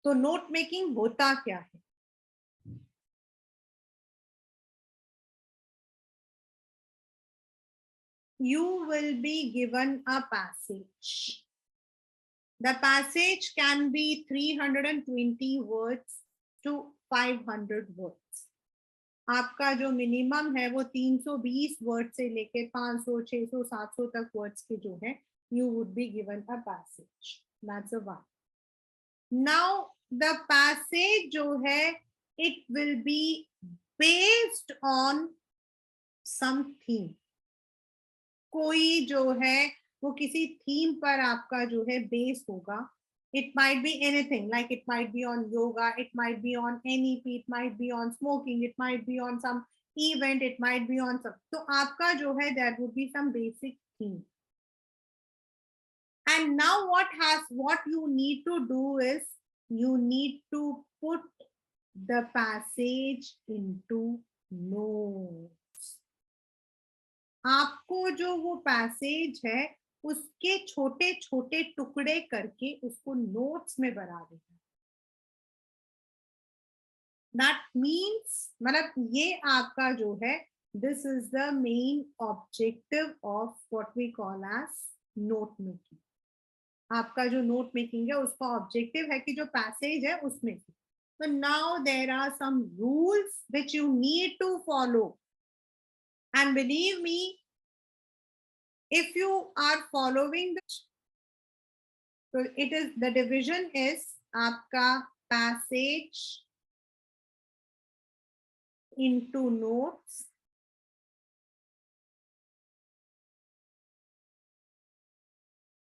तो note making होता क्या है? You will be given a passage. The passage can be 320 words to 500 words. आपका जो मिनिमम है वो 320 वर्ड से लेके 500, 600, 700 तक वर्ड्स के जो है, you would be given a passage. That's a one. Now the passage जो है, it will be based on some theme. कोई जो है वो किसी थीम पर आपका जो है बेस होगा. It might be anything, like it might be on yoga, it might be on NEP, it might be on smoking, it might be on some event, it might be on some. तो आपका जो है there would be some basic theme. And now what you need to do is you need to put the passage into notes. आपको जो वो passage है उसके छोटे छोटे टुकड़े करके उसको नोट्स में बना देना. दैट मीन्स मतलब ये आपका जो है, this is the main objective of what we call as note making. आपका जो नोट मेकिंग है उसका ऑब्जेक्टिव है कि जो पैसेज है उसमें. तो now there are some rules which you need to follow. And believe me, if you are following this, so it is, the division is आपका passage into notes,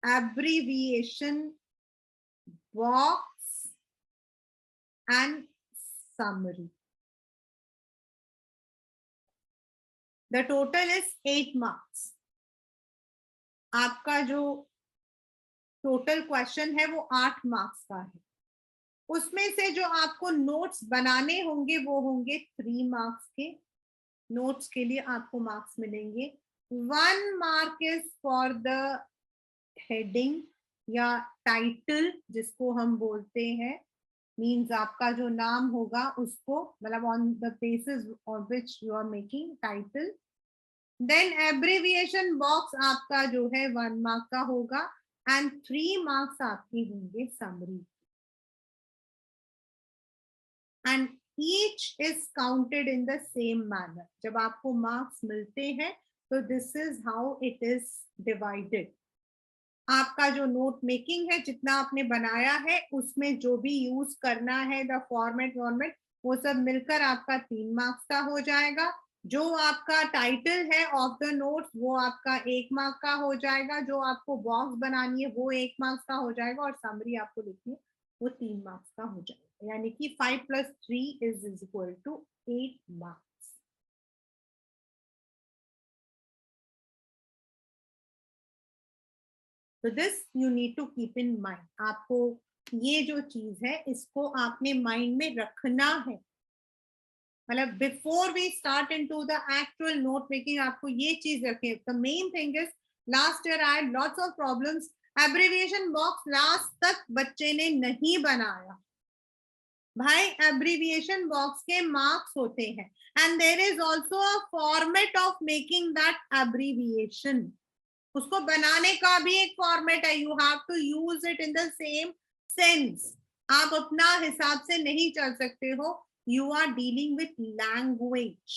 abbreviation box and summary. The total is 8 marks. आपका जो total question है वो 8 marks का है. उसमें से जो आपको नोट्स बनाने होंगे वो होंगे 3 मार्क्स के. नोट्स के लिए आपको मार्क्स मिलेंगे. 1 mark is for the heading या टाइटल जिसको हम बोलते हैं. मीन्स आपका जो नाम होगा उसको, मतलब on the basis on which you are making title. Then abbreviation box आपका जो है 1 मार्क का होगा एंड 3 मार्क्स आपके होंगे summary. And each is counted in the same manner. जब आपको मार्क्स मिलते हैं तो this is how it is divided. आपका जो नोट मेकिंग है, जितना आपने बनाया है उसमें जो भी यूज करना है, द फॉर्मेट वो सब मिलकर आपका 3 मार्क्स का हो जाएगा. जो आपका टाइटल है ऑफ द नोट्स वो आपका 1 मार्क का हो जाएगा. जो आपको बॉक्स बनानी है वो 1 मार्क्स का हो जाएगा और समरी आपको लिखनी है वो 3 मार्क्स का हो जाएगा. यानी कि 5 + 3 इज इक्वल टू 8 मार्क्स. तो this you need to keep in mind. आपको ये जो चीज है इसको आपने माइंड में रखना है. मतलब before we start into the actual note making आपको ये चीज रखें. The main thing is, last year I had lots of problems. Abbreviation box last तक बच्चे ने नहीं बनाया. भाई एब्रिविएशन बॉक्स के मार्क्स होते हैं and there is also a format of making that abbreviation. उसको बनाने का भी एक फॉर्मेट है. You have to use it in the same sense. आप अपना हिसाब से नहीं चल सकते हो. You are dealing with language.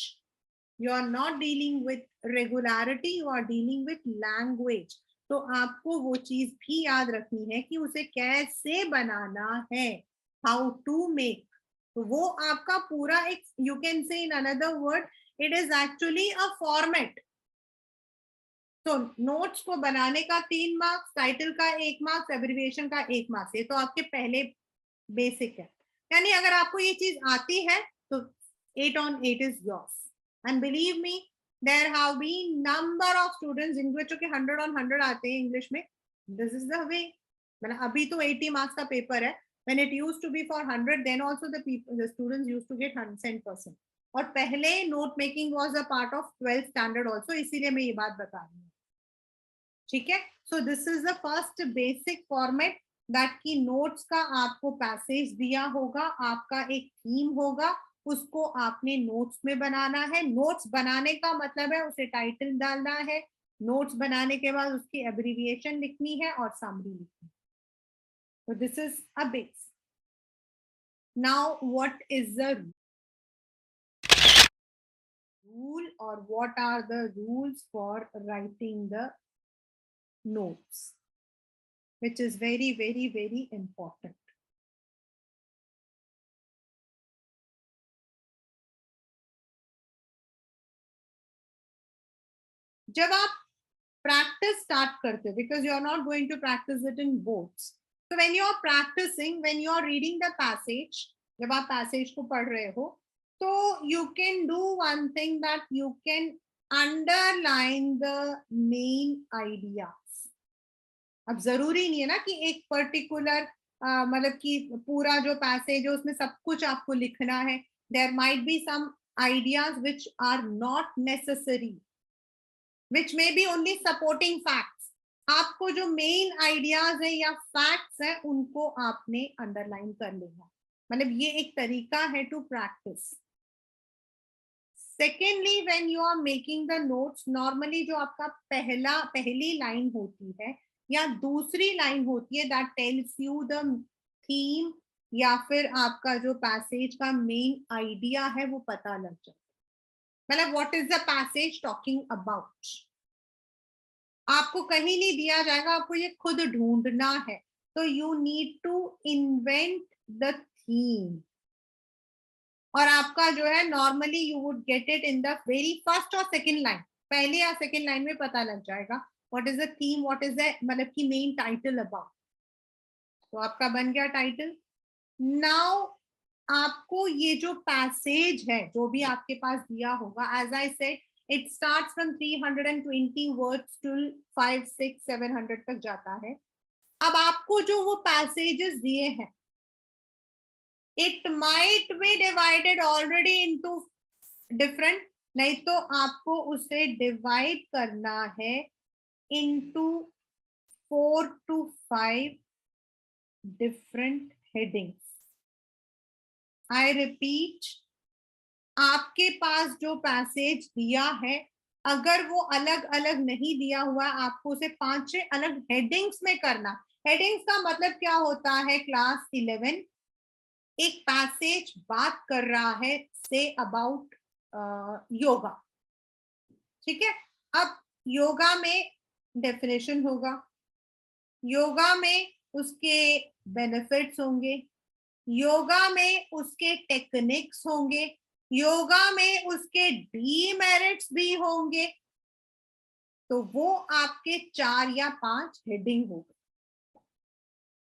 You are not dealing with regularity, you are dealing with language. तो आपको वो चीज भी याद रखनी है कि उसे कैसे बनाना है, हाउ टू मेक. तो वो आपका पूरा एक, you can say in another word, it is actually a format. तो नोट्स को बनाने का 3 मार्क्स, टाइटल का 1 मार्क्स, एब्रिविएशन का 1 मार्क्स. ये तो आपके पहले बेसिक है. यानी अगर आपको ये चीज आती है तो 8 on 8 is yours. And believe me, there have been number of students जिनके बच्चों के 100 on 100 आते हैं इंग्लिश में. This is the way. मतलब अभी तो 80 मार्क्स का पेपर है. When it used to be for 100, then also the students used to get 100%. और पहले note making was a part of 12th standard also. इसीलिए मैं ये बात बता रही हूँ. ठीक है. So this is the first basic format. That की नोट्स का आपको पैसेज दिया होगा, आपका एक थीम होगा, उसको आपने नोट्स में बनाना है। नोट्स बनाने का मतलब है उसे टाइटल डालना है, नोट्स बनाने के बाद उसकी एब्रिविएशन लिखनी है और समरी लिखनी है। तो this is a base. Now what is the rule or what are the rules for writing the notes, which is very, very, very important. जब आप practice start करते हो, because you are not going to practice it in boards. So when you are practicing, when you are reading the passage, जब आप passage को पढ़ रहे हो, तो you can do one thing that you can underline the main ideas. अब जरूरी नहीं है ना कि एक पर्टिकुलर मतलब कि पूरा जो पैसेज है उसमें सब कुछ आपको लिखना है. There might be some ideas which are not necessary, which may be only supporting facts. आपको जो मेन आइडियाज है या फैक्ट्स है उनको आपने अंडरलाइन कर लेना. मतलब ये एक तरीका है to practise. Secondly when you are making the notes, normally जो आपका पहली लाइन होती है या दूसरी लाइन होती है that tells you the theme या फिर आपका जो पैसेज का मेन आइडिया है वो पता लग जाए. मतलब what is the passage talking about, आपको कहीं नहीं दिया जाएगा, आपको ये खुद ढूंढना है. तो you need to invent the theme. और आपका जो है normally you would get it in the very first और सेकंड लाइन, पहले या सेकंड लाइन में पता लग जाएगा what is the theme, what is the मतलब की मेन टाइटल अबाउट. तो आपका बन गया टाइटल. नाउ आपको ये जो पैसेज है जो भी आपके पास दिया होगा, as I said it starts from 320 words to 5, 6, 700 तक जाता है. अब आपको जो वो पैसेजेस दिए हैं, it might be divided already into different, नहीं तो आपको उसे डिवाइड करना है into 4 to 5 different headings. I repeat, आपके पास जो पैसेज दिया है अगर वो अलग अलग नहीं दिया हुआ, आपको उसे 5-6 अलग हेडिंग्स में करना. हेडिंग्स का मतलब क्या होता है? क्लास 11 एक पैसेज बात कर रहा है से अबाउट योगा. ठीक है. अब योगा में डेफिनेशन होगा, योगा में उसके बेनिफिट्स होंगे, योगा में उसके टेक्निक्स होंगे, योगा में उसके डीमेरिट्स भी होंगे. तो वो आपके 4 या 5 हेडिंग होंगे.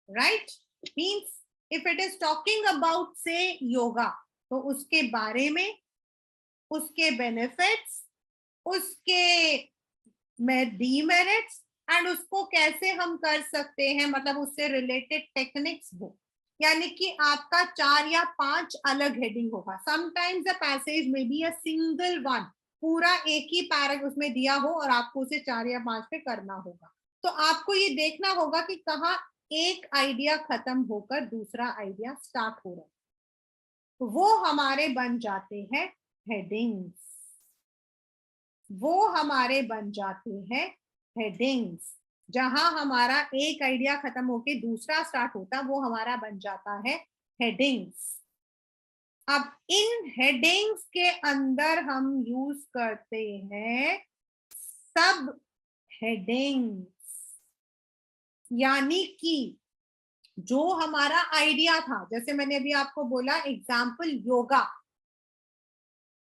Right. Means if it is talking about say yoga, तो उसके बारे में, उसके बेनिफिट्स, उसके डीमेरिट्स एंड उसको कैसे हम कर सकते हैं, मतलब उससे रिलेटेड टेक्निक्स हो. यानी कि आपका 4 या 5 अलग हेडिंग होगा. समटाइम्स द पैसेज में बी अ सिंगल वन, पूरा एक ही पैराग्राफ उसमें दिया हो और आपको उसे 4 या 5 पे करना होगा. तो आपको ये देखना होगा कि कहाँ एक आइडिया खत्म होकर दूसरा आइडिया स्टार्ट हो रहा है. तो वो हमारे बन जाते हैं हेडिंग्स. वो हमारे बन जाते हैं हेडिंग्स. जहां हमारा एक आइडिया खत्म होके दूसरा स्टार्ट होता, वो हमारा बन जाता है हेडिंग्स. अब इन हेडिंग्स के अंदर हम यूज करते हैं सब हेडिंग्स. यानी कि जो हमारा आइडिया था, जैसे मैंने अभी आपको बोला एग्जाम्पल योगा,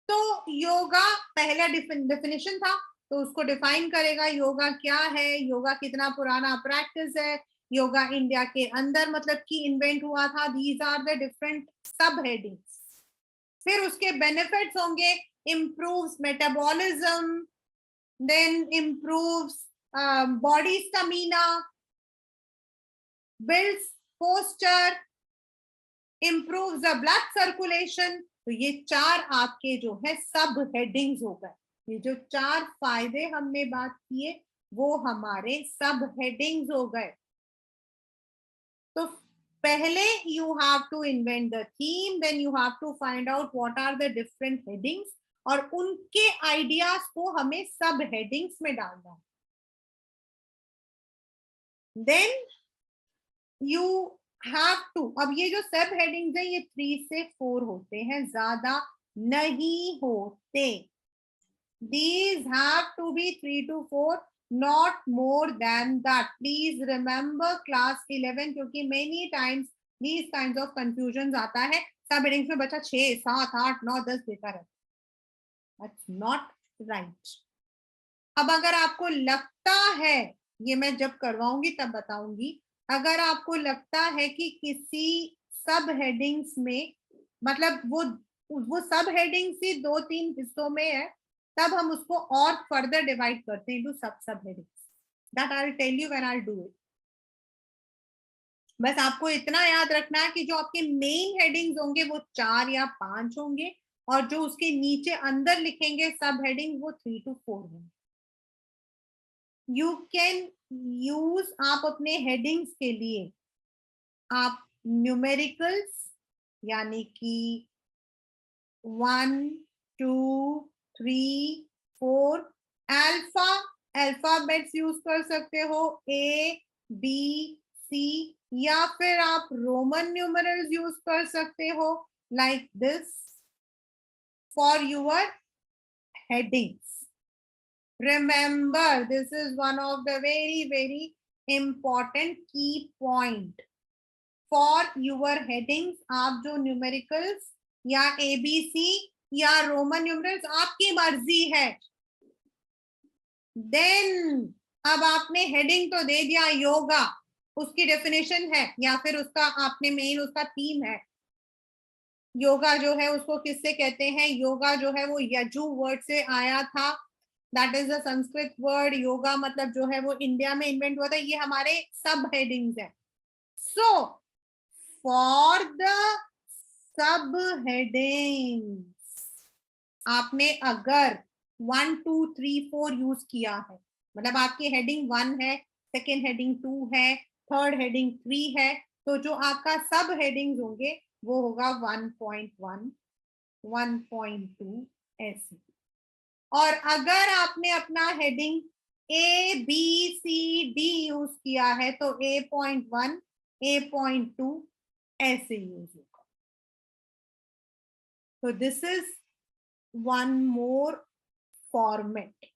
तो योगा पहला डेफिनेशन था, तो उसको डिफाइन करेगा योगा क्या है, योगा कितना पुराना प्रैक्टिस है, योगा इंडिया के अंदर मतलब कि इन्वेंट हुआ था. These are the different sub headings. फिर उसके बेनिफिट्स होंगे, improves metabolism, then improves body stamina, builds posture, improves the blood circulation. तो ये 4 आपके जो है सब हेडिंग्स हो गए. ये जो 4 फायदे हमने बात किए वो हमारे सब हेडिंग्स हो गए. तो पहले you have to invent the theme, then you have to find out what are the different headings, और उनके आइडियाज को हमें सब हेडिंग्स में डालना है. देन यू हैव टू, अब ये जो सब हेडिंग्स है ये 3 से 4 होते हैं, ज्यादा नहीं होते. These have to be 3 to 4, not more than that. Please remember class 11, क्योंकि many times these kinds of confusions आता है. सब हेडिंग्स में बच्चा 6, 7, 8, 9, 10 देता रहता. That's not right. अब अगर आपको लगता है, ये मैं जब करवाऊंगी तब बताऊंगी, अगर आपको लगता है कि किसी सब हेडिंग्स में, मतलब वो सब हेडिंग्स ही 2-3 हिस्सों में है, तब हम उसको और फर्दर डिवाइड करते हैं into sub headings. That I will tell you when I will do it. बस आपको इतना याद रखना है कि जो आपके मेन हेडिंग्स होंगे वो 4 या 5 होंगे, और जो उसके नीचे अंदर लिखेंगे सब हेडिंग वो 3 to 4 होंगे. यू कैन यूज, आप अपने हेडिंग्स के लिए आप न्यूमेरिकल्स यानी कि 1, 2, 3, 4 अल्फाबेट्स यूज कर सकते हो, ए बी सी, या फिर आप रोमन न्यूमरल्स यूज कर सकते हो like this for your headings. Remember, this is one of the very important key point for your headings. आप जो न्यूमेरिकल्स या ABC या रोमन न्यूमरल्स आपकी मर्जी है. देन अब आपने हेडिंग तो दे दिया योगा, उसकी डेफिनेशन है या फिर उसका आपने मेन उसका थीम है. योगा जो है उसको किससे कहते हैं? योगा जो है वो यजु वर्ड से आया था. That is a Sanskrit word. Yoga मतलब जो है वो इंडिया में इन्वेंट हुआ था. ये हमारे सब हेडिंग्स है. So for the sub headings आपने अगर 1, 2, 3, 4 यूज किया है, मतलब आपकी हेडिंग 1 है, सेकेंड हेडिंग 2 है, थर्ड हेडिंग 3 है, तो जो आपका सब हेडिंग्स होंगे वो होगा 1.1, 1.2 ऐसे. और अगर आपने अपना हेडिंग ABCD यूज किया है तो A.1, A.2 ऐसे यूज होगा. तो this is one more format.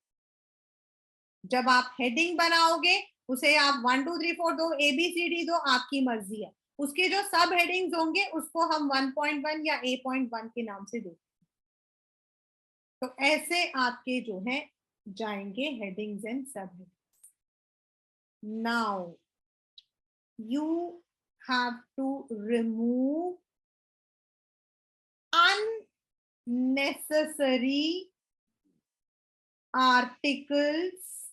जब आप हेडिंग बनाओगे उसे आप 1, 2, 3, 4 दो, ABCD दो, आपकी मर्जी है. उसके जो सब हेडिंग्स होंगे उसको हम 1.1 या A.1 के नाम से देते. तो ऐसे आपके जो है जाएंगे हेडिंग्स एंड सब headings. Now you have to remove unnecessary articles,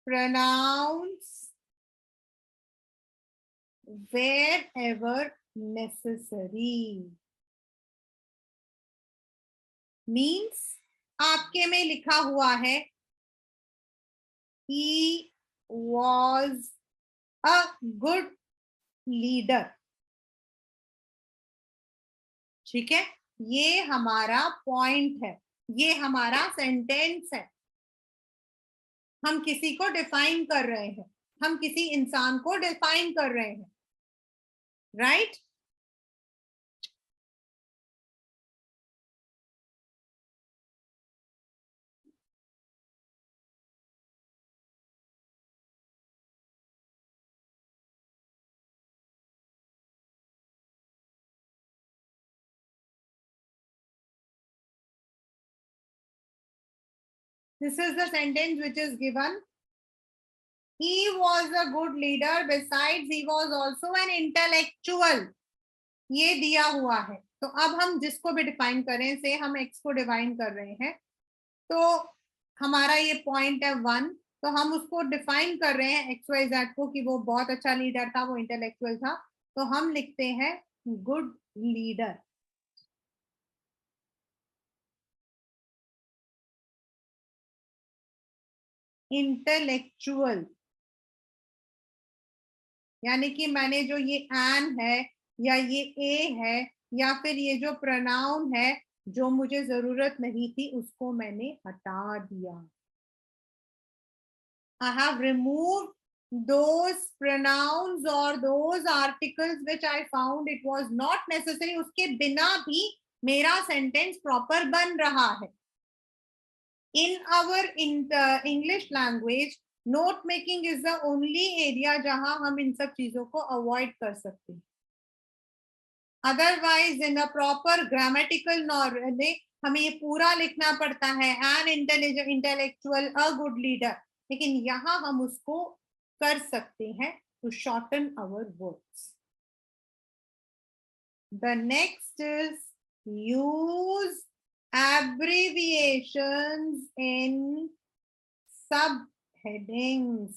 pronouns wherever necessary. Means आपके में लिखा हुआ है he was a good leader. ठीक है, ये हमारा पॉइंट है, ये हमारा सेंटेंस है. हम किसी को डिफाइन कर रहे हैं, हम किसी इंसान को डिफाइन कर रहे हैं. Right? This is the sentence which is given. He was a good leader. Besides, he was also an intellectual. ये दिया हुआ है. तो अब हम जिसको भी डिफाइन करें, से हम एक्स को डिफाइन कर रहे हैं, तो हमारा ये पॉइंट है 1. तो हम उसको डिफाइन कर रहे हैं XYZ को कि वो बहुत अच्छा लीडर था, वो इंटेलेक्चुअल था. तो हम लिखते हैं गुड लीडर. इंटेलेक्चुअल यानी कि मैंने जो ये एन है या ये ए है या फिर ये जो प्रोनाउन है जो मुझे जरूरत नहीं थी उसको मैंने हटा दिया. I have removed those pronouns or those articles which I found it was not necessary. उसके बिना भी मेरा sentence proper बन रहा है. In our English language, note making is the only area जहां हम इन सब चीजों को avoid कर सकते हैं. Otherwise, in a proper grammatical norm, हमें ये पूरा लिखना पड़ता है an intellectual, a good leader. लेकिन यहाँ हम उसको कर सकते हैं to shorten our words. The next is use abbreviations in subheadings.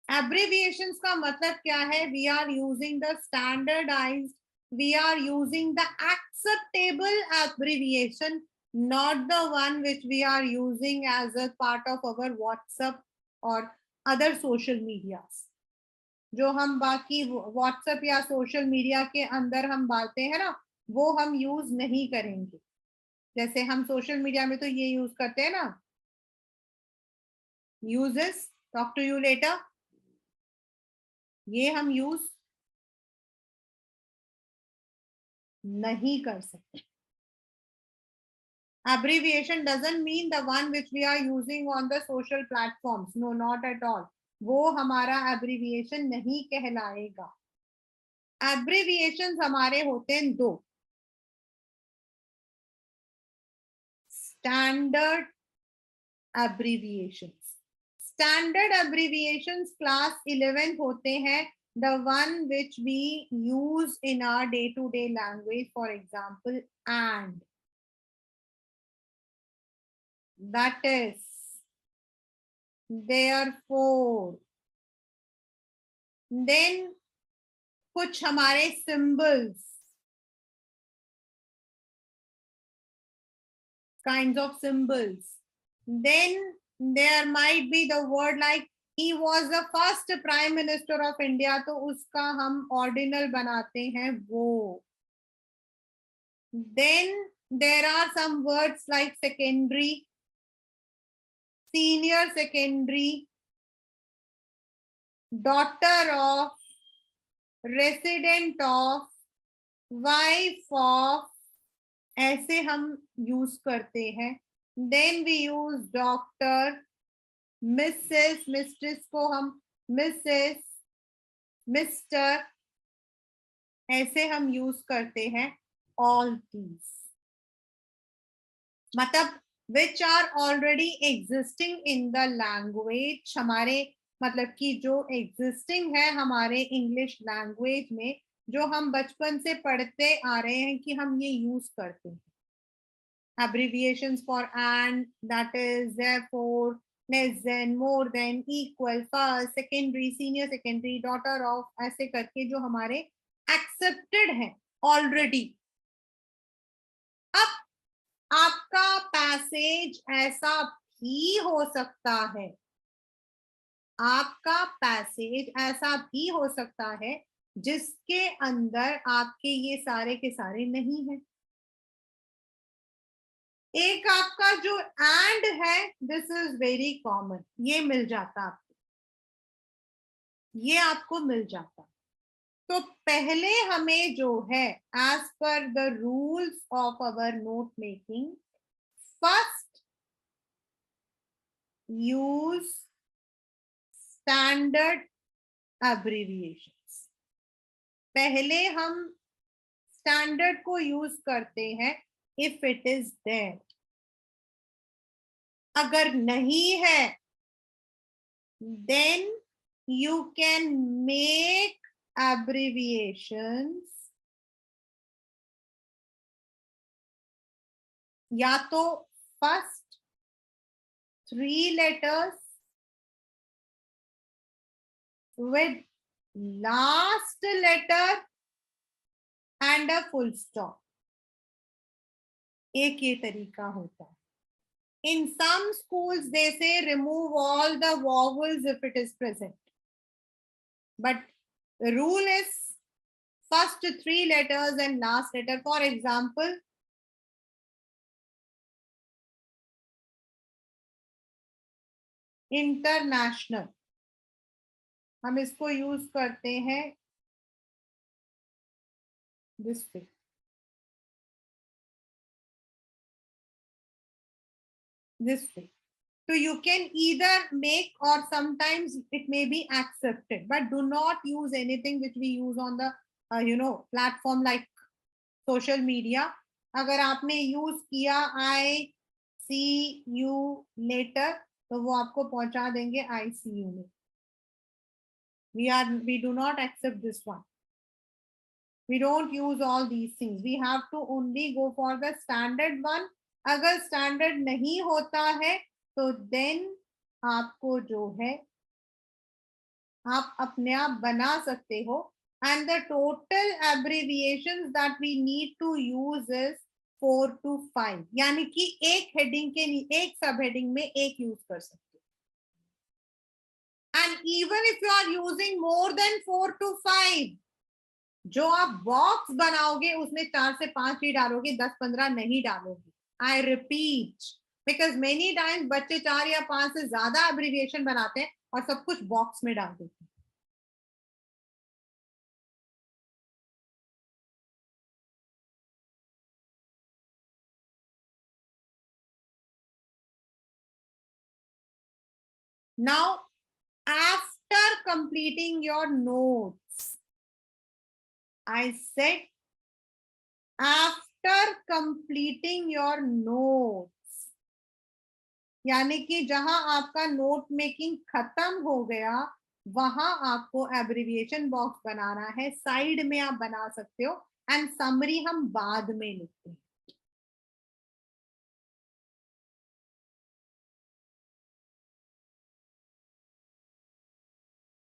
Abbreviations का मतलब क्या है? We are using the standardized, we are using the acceptable abbreviation, not the one which we are using as a part of our WhatsApp or other social medias. जो हम बाकी WhatsApp या social media के अंदर हम डालते हैं ना, वो हम यूज नहीं करेंगे. जैसे हम सोशल मीडिया में तो ये यूज करते हैं ना, uses, talk to you later, ये हम यूज नहीं कर सकते. Abbreviation doesn't mean the one which we are using on the social platforms. No, not at all. वो हमारा abbreviation नहीं कहलाएगा. Abbreviations हमारे होते हैं दो. Standard abbreviations. Standard abbreviations class 11th होते हैं. The one which we use in our day-to-day language, for example, and. That is, therefore. Then कुछ हमारे symbols, kinds of symbols. Then there might be the word like he was the first prime minister of India, तो उसका हम ordinal बनाते हैं वो. Then there are some words like secondary, senior secondary, daughter of, resident of, wife of, ऐसे हम use करते हैं. Then we use doctor, Mrs, mistress को हम Mrs, Mr, ऐसे हम यूज करते हैं. All these मतलब which are already existing in the language, हमारे मतलब कि जो existing है हमारे इंग्लिश लैंग्वेज में, जो हम बचपन से पढ़ते आ रहे हैं कि हम ये यूज करते हैं. Abbreviations for and, that is, therefore, less than, more than, equal, first, secondary, senior secondary, daughter of, ऐसे करके जो हमारे accepted हैं already. अब आपका पैसेज ऐसा भी हो सकता है, आपका पैसेज ऐसा भी हो सकता है जिसके अंदर आपके ये सारे के सारे नहीं है. एक आपका जो एंड है, दिस इज वेरी कॉमन, ये मिल जाता आपको, ये आपको मिल जाता. तो पहले हमें जो है as per the rules of our note making, first use standard abbreviations. पहले हम स्टैंडर्ड को यूज करते हैं इफ इट इज देयर. अगर नहीं है then you can make abbreviations या तो first 3 letters with last letter and a full stop. एक ये तरीका होता है. In some schools they say remove all the vowels if it is present, but the rule is first 3 letters and last letter. For example, international, हम इसको use करते हैं this way. This way. So you can either make, or sometimes it may be accepted, but do not use anything which we use on the platform like social media. अगर आपने use किया I see you later, तो वो आपको पहुंचा देंगे I see you में. We do not accept this one. We don't use all these things. We have to only go for the standard one. अगर standard नहीं होता है तो then आपको जो है आप अपने आप बना सकते हो. And the total abbreviations that we need to use is 4 to 5. यानी कि एक हेडिंग के एक सब हेडिंग में एक यूज कर सकते हो. And even if you are using more than 4 to 5, जो आप बॉक्स बनाओगे उसमें 4 से 5 ही डालोगे, 10-15 नहीं डालोगे. I repeat, because many times बच्चे 4 या 5 से ज्यादा एब्रिविएशन बनाते हैं और सब कुछ बॉक्स में डाल देते हैं. Now, after completing your notes, I said after completing your notes, यानी कि जहां आपका नोट मेकिंग खत्म हो गया वहां आपको एब्रिविएशन बॉक्स बनाना है. साइड में आप बना सकते हो एंड समरी हम बाद में लिखते हैं.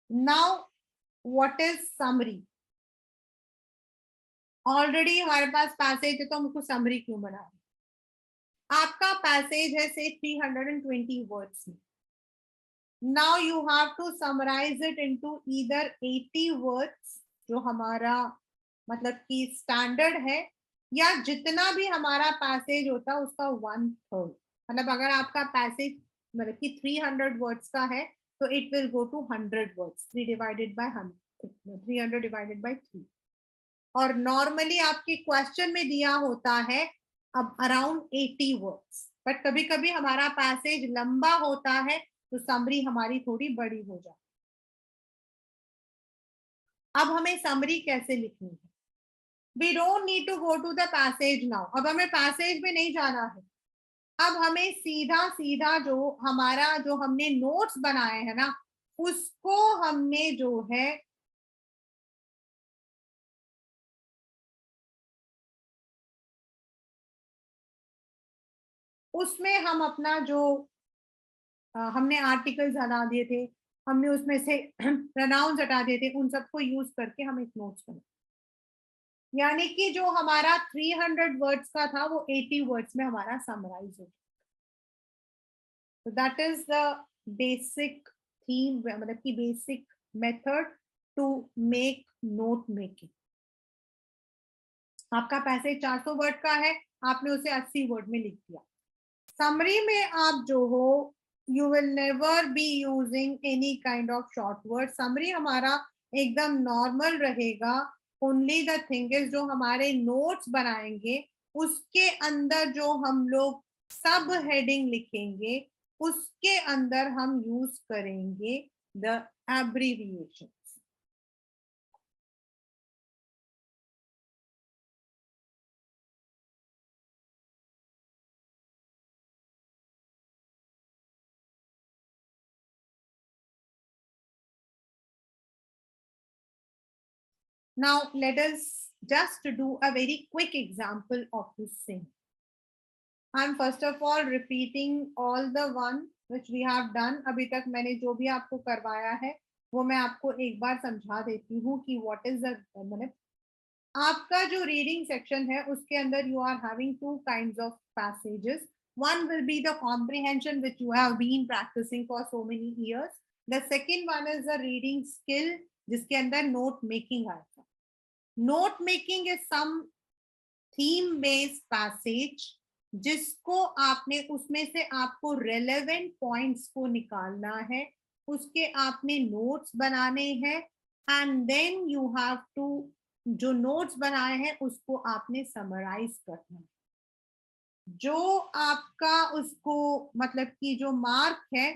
Now, what is summary? Already हमारे पास पैसेज है तो हम उसको समरी क्यों बना रहे? आपका पैसेज है से 320 वर्ड्स में. Now you have to summarize it into either 80 words, जो हमारा मतलब कि स्टैंडर्ड है, या जितना भी हमारा पैसेज होता है उसका 1/3. मतलब अगर आपका पैसेज मतलब कि 300 वर्ड्स का है तो it will go to 100 words. 300 divided by 3. और नॉर्मली आपके क्वेश्चन में दिया होता है अब अराउंड 80 वर्ड्स, बट कभी कभी हमारा पैसेज लंबा होता है तो समरी हमारी थोड़ी बड़ी हो जाती. अब हमें समरी कैसे लिखनी है? We don't need to go to the passage now. अब हमें पैसेज में नहीं जाना है. अब हमें सीधा सीधा जो हमारा जो हमने नोट्स बनाए हैं ना, उसको हमने जो है उसमें हम अपना जो हमने आर्टिकल्स हटा दिए थे, हमने उसमें से प्रोनाउंस हटा दिए थे, उन सबको यूज करके हम एक नोट्स बनाए. यानी कि जो हमारा 300 वर्ड्स का था वो 80 वर्ड्स में हमारा समराइज हो. So that is the basic theme, मतलब कि basic method to make note making. आपका पैसेज 400 वर्ड का है, आपने उसे 80 वर्ड में लिख दिया. समरी में आप जो हो you will never be using any kind of short word. Summary हमारा एकदम नॉर्मल रहेगा. ओनली द थिंग इज जो हमारे नोट्स बनाएंगे उसके अंदर जो हम लोग सब हेडिंग लिखेंगे उसके अंदर हम यूज करेंगे the abbreviation. Now let us just do a very quick example of this thing. I'm first of all repeating all the one which we have done. अभी तक मैंने जो भी आपको करवाया है वो मैं आपको एक बार समझा देती हूँ कि what is the मतलब आपका जो रीडिंग सेक्शन है उसके अंदर you are having two kinds of passages. One will be the comprehension which you have been practicing for so many years. The second one is the reading skill जिसके अंदर note making आएगा. Note making is some theme based passage जिसको आपने उसमें से आपको relevant points को निकालना है, उसके आपने नोट्स बनाने हैं and then you have to जो नोट्स बनाए हैं उसको आपने समराइज करना है. जो आपका उसको मतलब कि जो मार्क है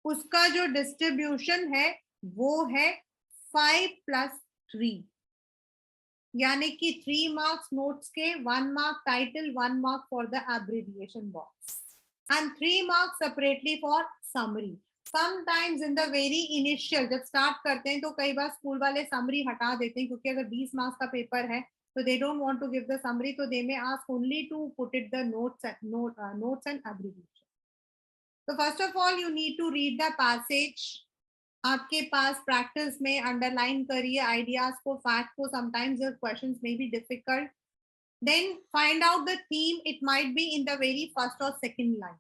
उसका जो डिस्ट्रीब्यूशन है वो है 5+3, यानी कि 3 मार्क्स नोट्स के, 1 mark title, 1 mark for the abbreviation box and 3 marks separately for summary. Sometimes in the very initial जब स्टार्ट करते हैं तो कई बार स्कूल वाले समरी हटा देते हैं क्योंकि अगर 20 मार्क्स का पेपर है तो they don't want to give the summary, so they may ask only to put it the notes and abbreviation. So first of all you need to read the passage. आपके पास practice में underline करिए ideas को, fact को. Sometimes your questions may be difficult. Then find out the theme. It might be in the very first और second line.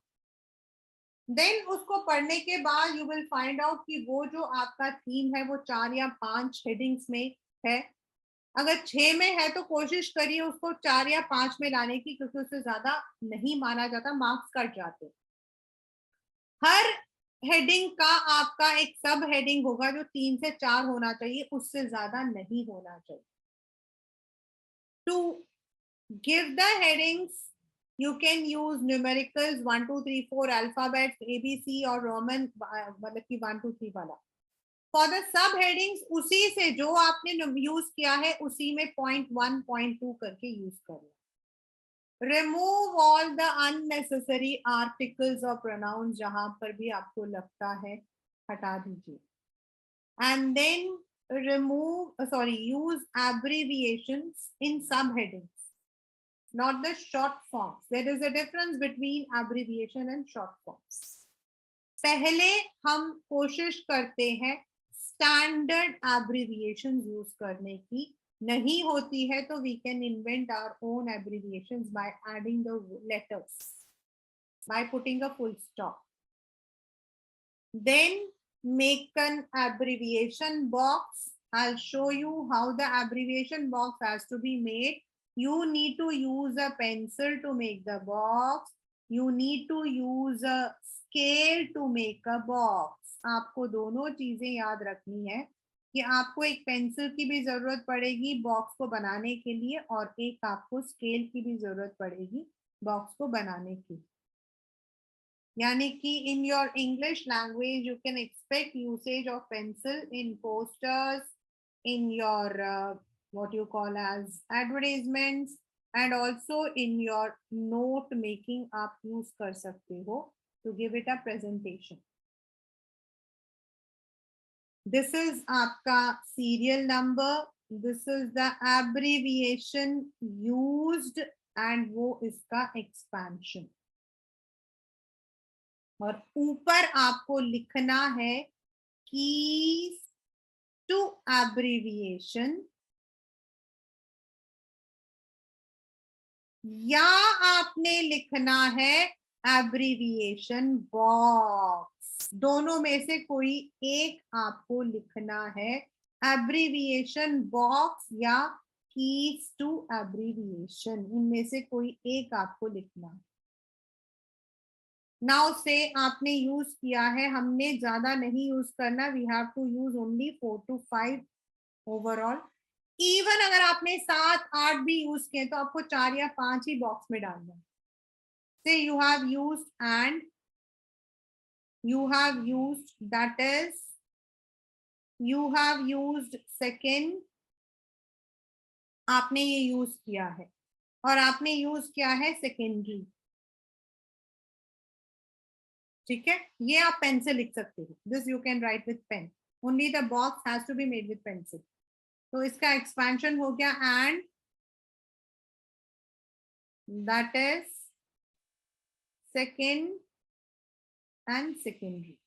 Then उसको पढ़ने के बाद यू विल फाइंड आउट कि वो जो आपका थीम है वो 4 या 5 हेडिंग्स में है. अगर 6 में है तो कोशिश करिए उसको 4 या 5 में लाने की, क्योंकि उससे ज्यादा नहीं माना जाता, मार्क्स कट जाते. हर हेडिंग का आपका एक सब हेडिंग होगा जो 3 से 4 होना चाहिए, उससे ज्यादा नहीं होना चाहिए. To give the headings you can use numericals 1 2 3 4 alphabets ABC और रोमन मतलब कि 1 2 3 वाला. फॉर द सब हेडिंग्स उसी से जो आपने यूज किया है उसी में 0.1 0.2 करके यूज करना. Remove all the unnecessary articles और प्रोनाउंस जहां पर भी आपको लगता है हटा दीजिए. And then use abbreviations in subheadings, not the short forms. There is a difference between abbreviation and short forms. पहले हम कोशिश करते हैं स्टैंडर्ड एब्रिविएशन यूज करने की. नहीं होती है तो we can invent our own abbreviations by adding the letters, by putting a full stop. Then make an abbreviation box. I'll show you how the abbreviation box has to be made. You need to use a pencil to make the box. You need to use a scale to make a box. आपको दोनों चीजें याद रखनी है कि आपको एक pencil की भी जरूरत पड़ेगी बॉक्स को बनाने के लिए और एक आपको स्केल की भी जरूरत पड़ेगी बॉक्स को बनाने की. यानी कि in your English language you can expect usage of pencil in posters, in your what you call as advertisements, and also in your note making आप use कर सकते हो to give it a presentation. This is आपका serial number. This is the abbreviation used and वो इसका expansion. और ऊपर आपको लिखना है keys to abbreviation, या आपने लिखना है एब्रीविएशन बॉक्स. दोनों में से कोई एक आपको लिखना है, एब्रीविएशन बॉक्स या कीज टू एब्रीविएशन. इनमें से कोई एक आपको लिखना है. नाउ से आपने यूज किया है, हमने ज्यादा नहीं यूज करना. We have to use only 4 to 5 overall. Even अगर आपने 7 8 भी यूज किए तो आपको 4 या 5 ही बॉक्स में डालना है. से you have used and you have used, that is you have used second, आपने ये यूज किया है और आपने यूज किया है सेकेंडरी. ठीक है, ये आप पेन से लिख सकते हो. This you can write with pen. Only the box has to be made with pencil. तो इसका एक्सपेंशन हो गया and that is second and secondary.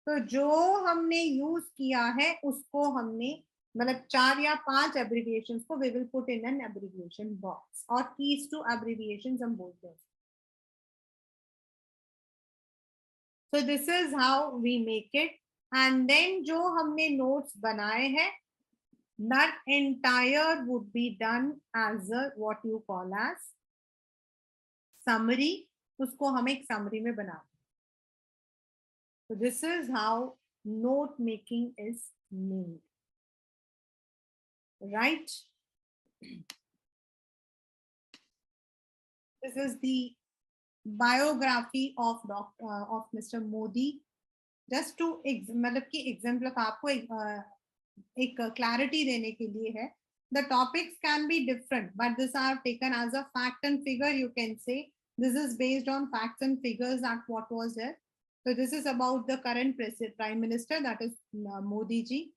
तो जो हमने यूज किया है उसको हमने मतलब 4 या 5 एब्रिविएशंस को we will put in an abbreviation box और कीज टू एब्रिविएशंस हम बोलते हैं. So this is how we make it. And then जो हमने notes बनाए हैं, that entire would be done as a what you call as summary. उसको हम एक summary में बनाते हैं. So this is how note making is made. Right? This is the biography of Mr. Modi. Just to मतलब कि example आपको एक क्लैरिटी देने के लिए है. The topics can be different, but these are taken as a fact and figure. You can say this is based on facts and figures that what was there. So this is about the current prime minister, that is Modi ji.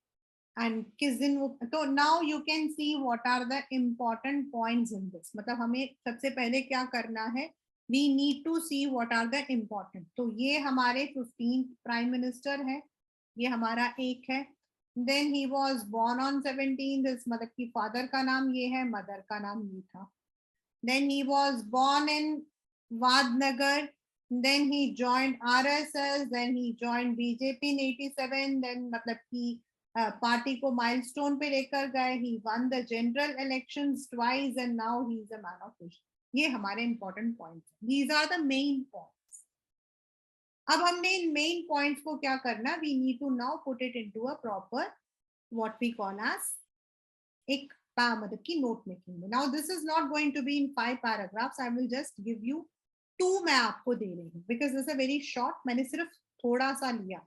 And किस दिन वो, तो now you can see what are the important points in this. मतलब हमें सबसे पहले क्या करना है, we need to see what are the important. तो ये हमारे 15th प्राइम मिनिस्टर है, ये हमारा एक है. Then he was born on 17th, मतलब कि फादर का नाम ये है, मदर का नाम ये था. Then he was born in Vadnagar. Then he joined RSS. Then he joined BJP in 87. Then मतलब कि पार्टी को माइलस्टोन पे लेकर गए. He won the general elections twice and now he is a man of vision. ये हमारे important points. These are the main points. अब हमने इन main points को क्या करना? We need to now put it into a proper what we call as एक मतलब की note making में. Now this is not going to be in 5 paragraphs. I will just give you 2 मैं आपको दे रही हूँ because this is a very short. मैंने सिर्फ थोड़ा सा लिया.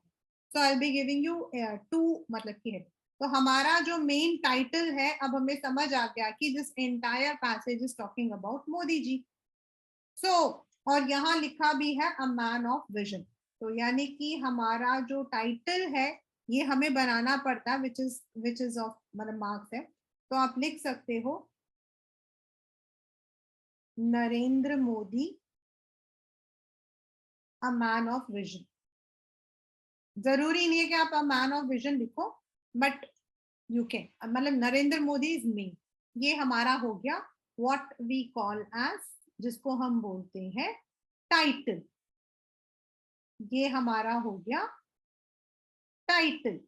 So I'll be giving you 2 मतलब की है. तो हमारा जो मेन टाइटल है, अब हमें समझ आ गया कि this entire passage is talking about Modi ji. So और यहाँ लिखा भी है अ मैन ऑफ विजन. तो यानी कि हमारा जो टाइटल है ये हमें बनाना पड़ता है विच इज ऑफ मतलब मार्क्स है. तो आप लिख सकते हो Narendra Modi a man of vision. जरूरी नहीं है कि आप अ मैन ऑफ विजन लिखो, बट यू कैन मतलब नरेंद्र मोदी इज मेन. ये हमारा हो गया व्हाट वी कॉल एज, जिसको हम बोलते हैं टाइटल. ये हमारा हो गया title.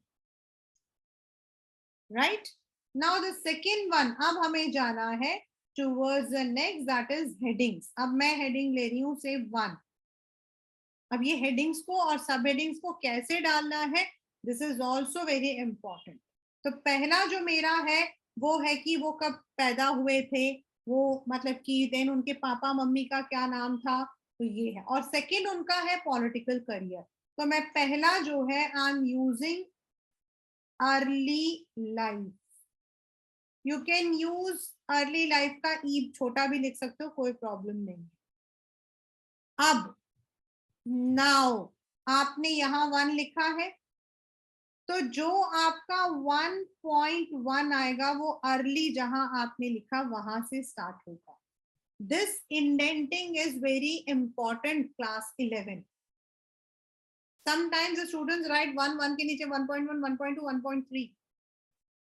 Right. Now the second one, अब हमें जाना है towards the next, that is headings. अब मैं हेडिंग ले रही हूं से 1. अब ये हेडिंग्स को और सब हेडिंग्स को कैसे डालना है, this is also very important. तो पहला जो मेरा है वो है कि वो कब पैदा हुए थे, वो मतलब कि देन उनके पापा मम्मी का क्या नाम था, तो ये है. और सेकंड उनका है पॉलिटिकल करियर. तो मैं पहला जो है I am using early life. You can use early life का ई छोटा भी लिख सकते हो, कोई प्रॉब्लम नहीं. अब नाउ आपने यहाँ 1 लिखा है, तो जो आपका 1.1 आएगा वो अर्ली जहां आपने लिखा वहां से स्टार्ट होगा. This indenting is very important class 11. sometimes the students write 1 के नीचे 1.1 1.2 1.3,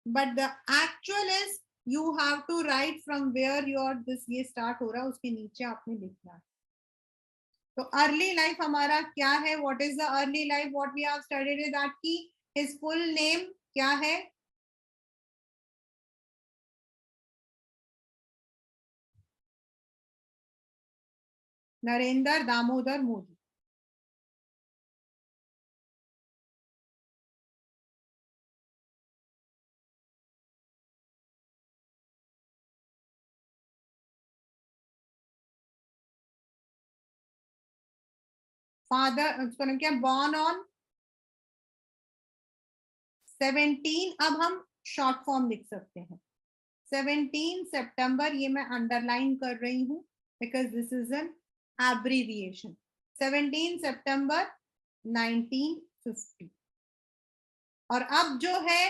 but the actual is you have to write from where your this ये start हो रहा है उसके नीचे आपने लिखना है. तो अर्ली लाइफ हमारा क्या है, what is the early life, what we have studied is that की हिज फुल नेम क्या है, नरेंद्र दामोदर मोदी. फादर उसका नाम क्या, बॉर्न ऑन 17. अब हम शॉर्ट फॉर्म लिख सकते हैं 17 सितंबर. ये मैं अंडरलाइन कर रही हूं because this is an abbreviation. 17 सितंबर 1950. और अब जो है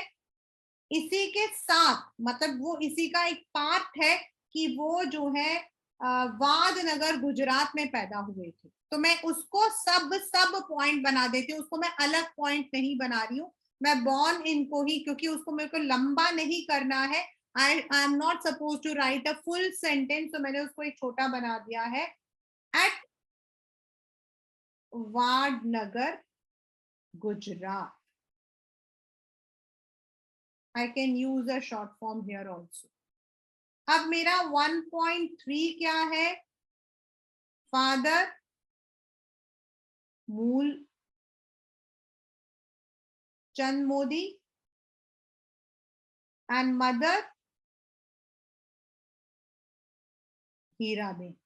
इसी के साथ मतलब वो इसी का एक पार्ट है कि वो जो है वादनगर गुजरात में पैदा हुए थे, तो मैं उसको सब पॉइंट बना देती हूँ, उसको मैं अलग पॉइंट नहीं बना रही हूँ, मैं बॉर्न इनको ही, क्योंकि उसको मेरे को लंबा नहीं करना है, I am not suppose to write a full sentence, तो मैंने उसको एक छोटा बना दिया है, at Vadnagar Gujarat. I can use a short form here also. अब मेरा 1.3 क्या है? Father Mool Chand Modi and mother Heeraben.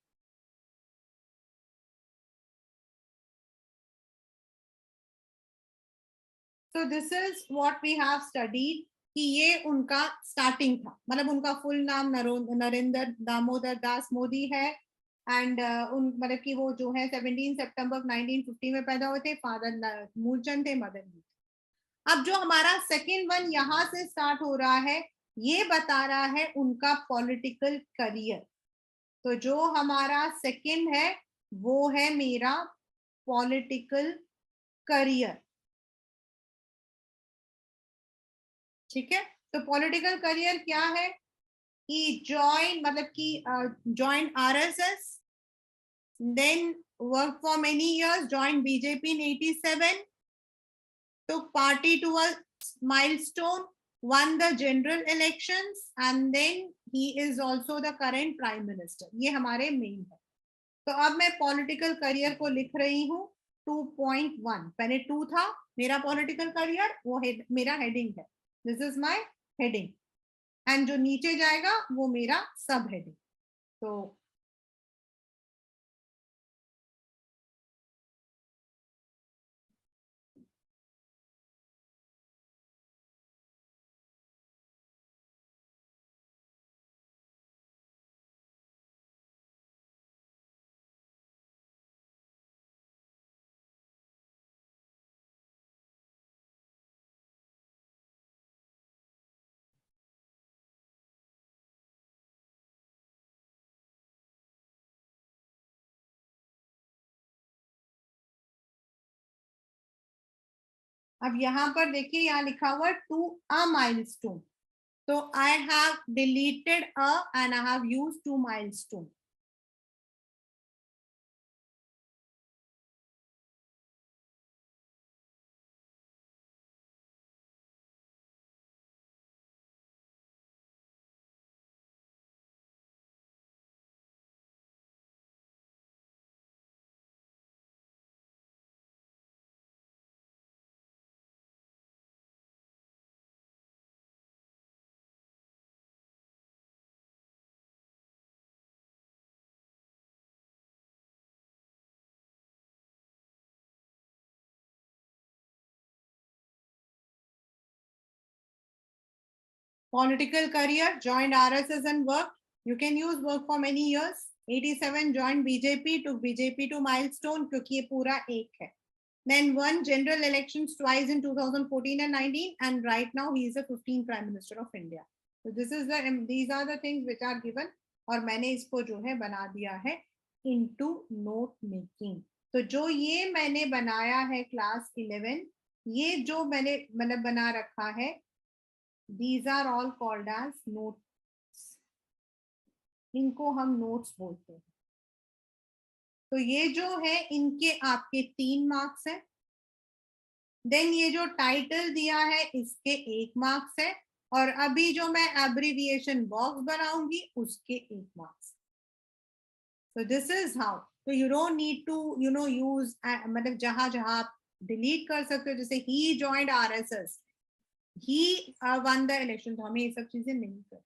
So this is what we have studied कि ये उनका स्टार्टिंग था, मतलब उनका फुल नाम नरेंद्र दामोदर दास मोदी है, एंड उन मतलब कि वो जो है 17 सितंबर 1950 में पैदा हुए थे, फादर मूलचंद थे, मदर मीत. अब जो हमारा सेकेंड वन यहाँ से स्टार्ट हो रहा है, ये बता रहा है उनका पॉलिटिकल करियर. तो जो हमारा सेकेंड है वो है मेरा पॉलिटिकल करियर. ठीक है, तो पॉलिटिकल करियर क्या है कि ज्वाइन, मतलब कि join RSS, then work for many years, join BJP in 87, took party to a milestone, won the general elections, and then he is also the current prime minister. ये हमारे main है. तो अब मैं पॉलिटिकल करियर को लिख रही हूँ 2.1. पहले 2 था मेरा पॉलिटिकल करियर, वो मेरा हेडिंग है, this is my heading, and जो नीचे जाएगा वो मेरा सब हेडिंग. तो अब यहाँ पर देखिए, यहाँ लिखा हुआ टू अ माइलस्टोन, तो I have deleted a and I have used to milestone. Political career, joined RSS and worked. You can use work for many years. 87 joined BJP, took BJP to milestone क्योंकि ये पूरा एक है. Then won general elections twice in 2014 and 19, and right now he is the 15th Prime Minister of India. So these are the things which are given, और मैंने इसको जो है बना दिया है into note making. तो जो ये मैंने बनाया है क्लास 11, ये जो मैंने मतलब बना रखा है, these are all called as notes. इनको हम नोट्स बोलते हैं. तो ये जो है इनके आपके 3 मार्क्स है. देन ये जो टाइटल दिया है इसके 1 मार्क्स है, और अभी जो मैं एब्रिविएशन बॉक्स बनाऊंगी उसके 1 मार्क्स. तो दिस इज हाउ. तो you don't need to use, मतलब जहां जहां आप डिलीट कर सकते हो, जैसे ही joined RSS, he won the election, तो हमें ये सब चीजें नहीं करनी.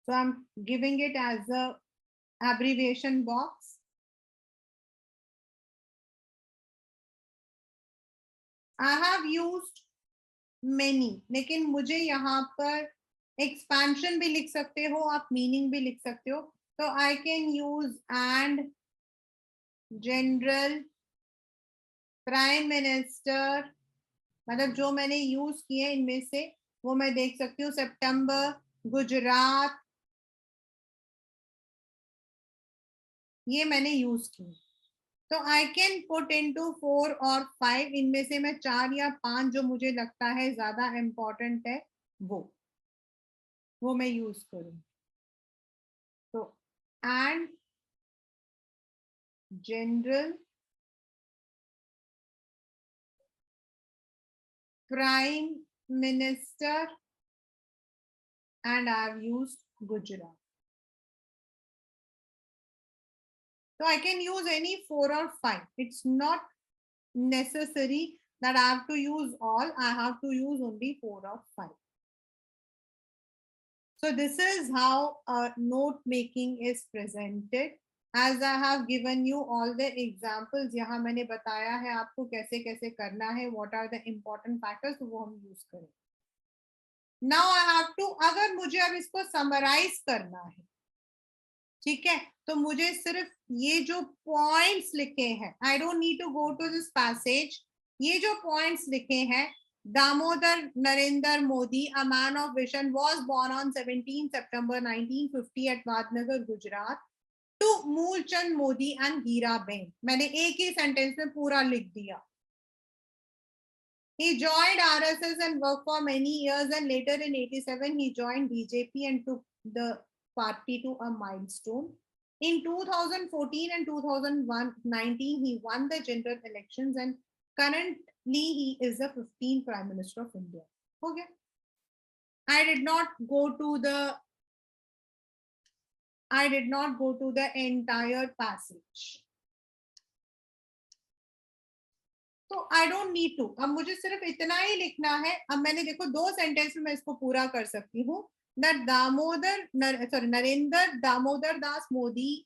So I'm giving it as a abbreviation box. I have used many, लेकिन मुझे यहाँ पर expansion भी लिख सकते हो आप, meaning भी लिख सकते हो. तो I can use and general prime minister, मतलब जो मैंने यूज किए इनमें से वो मैं देख सकती हूँ. सितंबर, गुजरात, ये मैंने यूज किए. तो आई कैन पुट इनटू 4 और 5, इनमें से मैं 4 या 5 जो मुझे लगता है ज्यादा इंपॉर्टेंट है वो मैं यूज करूं. तो and general prime minister and I have used Gujarat. So I can use any 4 or 5. It's not necessary that I have to use all. I have to use only 4 or 5. So this is how note making is presented. As I have given you all the examples, यहाँ मैंने बताया है आपको कैसे कैसे करना है. What are the important factors, तो वो हम यूज करें. Now I have to, अगर मुझे अब इसको summarize करना है, ठीक है, तो मुझे सिर्फ ये जो पॉइंट्स लिखे हैं, I don't need to go to this passage. ये जो पॉइंट्स लिखे हैं, Damodar Narendra Modi, a man of vision, was born on 17 September 1950 at Vadnagar, Gujarat, to Moolchand Modi and Heera Ben. मैंने एक ही सेंटेंस में पूरा लिख दिया. He joined RSS and worked for many years, and later in 87 he joined BJP and took the party to a milestone. In 2014 and 2019 he won the general elections, and currently he is the 15th Prime Minister of India. Okay. I did not go to the entire passage. तो आई don't need to. अब मुझे सिर्फ इतना ही लिखना है. अब मैंने देखो 2 सेंटेंस में मैं इसको पूरा कर सकती हूँ. that Narendra Damodar Das Modi,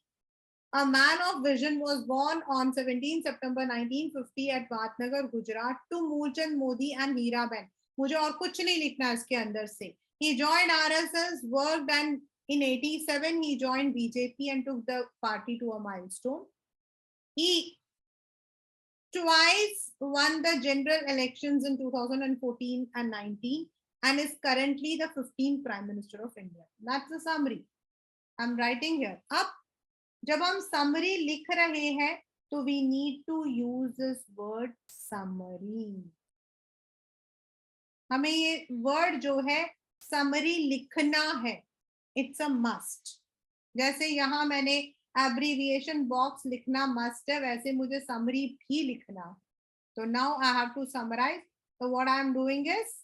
a man of vision, was born on 17 September 1950 at Vadnagar, Gujarat, to Moolchand Modi and Heera Ben. मुझे और कुछ नहीं लिखना इसके अंदर से. He joined RSS, worked, and in 87 he joined BJP and took the party to a milestone. He twice won the general elections in 2014 and 19 and is currently the 15th Prime Minister of India. That's the summary. I'm writing here. अब जब हम summary लिख रहे हैं तो we need to use this word summary. हमें ये word जो है summary लिखना है. It's a must. जैसे यहाँ मैंने abbreviation box लिखना must है, वैसे मुझे summary भी लिखना है. So now I have to summarize. So what I am doing is,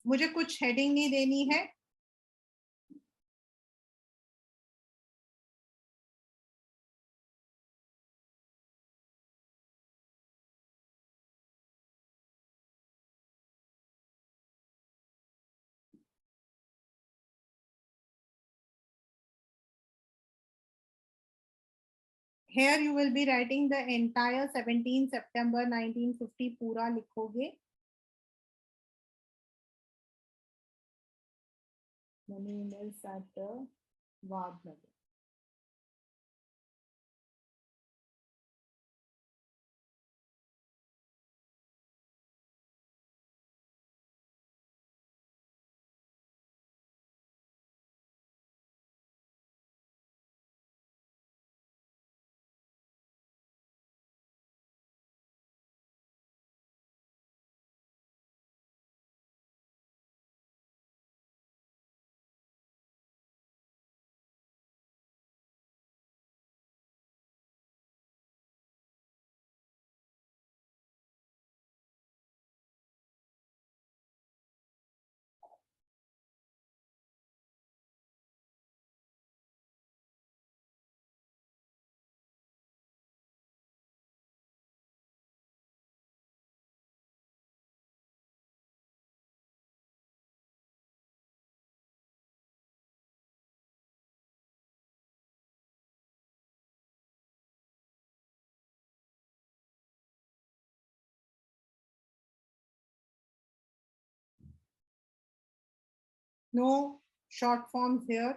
मुझे कुछ heading नहीं देनी है. Here you will be writing the entire 17 September 1950 पूरा लिखोगे. My name is at Vadnagar. No short forms here.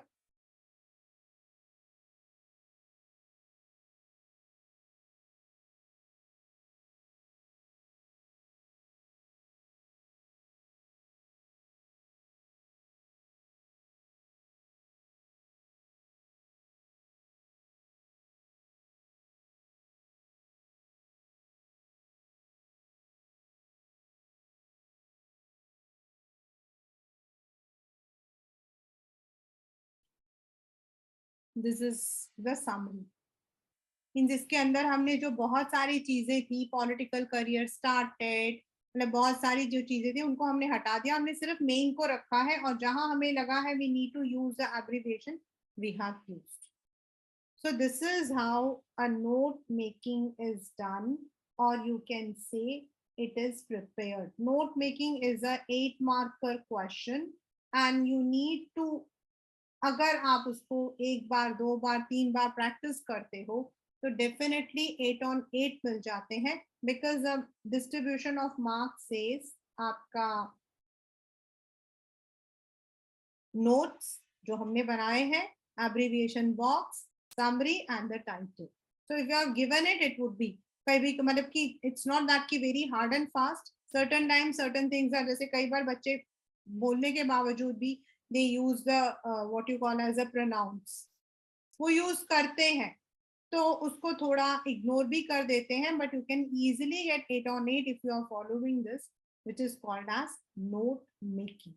This is the summary. इन जिसके अंदर हमने जो बहुत सारी चीजें थी, पॉलिटिकल करियर स्टार्टेड, मतलब बहुत सारी जो चीजें थी उनको हमने हटा दिया, हमने सिर्फ मेन को रखा है, और जहां हमें लगा है we need to use the abbreviation, we have used. So this is how a note making is done, or you can say it is prepared. Note making is a 8 marker question, and you need to, अगर आप उसको एक बार, दो बार, तीन बार practice करते हो तो definitely 8 on 8 मिल जाते हैं, because distribution of marks says आपका नोट्स जो हमने बनाए हैं, abbreviation box, summary and the title. So if you have given it, it would be कभी, मतलब कि इट्स नॉट दैट की very hard and fast. Certain time certain things are, जैसे कई बार बच्चे बोलने के बावजूद भी they use the what you call as a pronouns, वो यूज करते हैं, तो उसको थोड़ा इग्नोर भी कर देते हैं, but you can easily get 8 on 8 if you are following this, which is called as note making.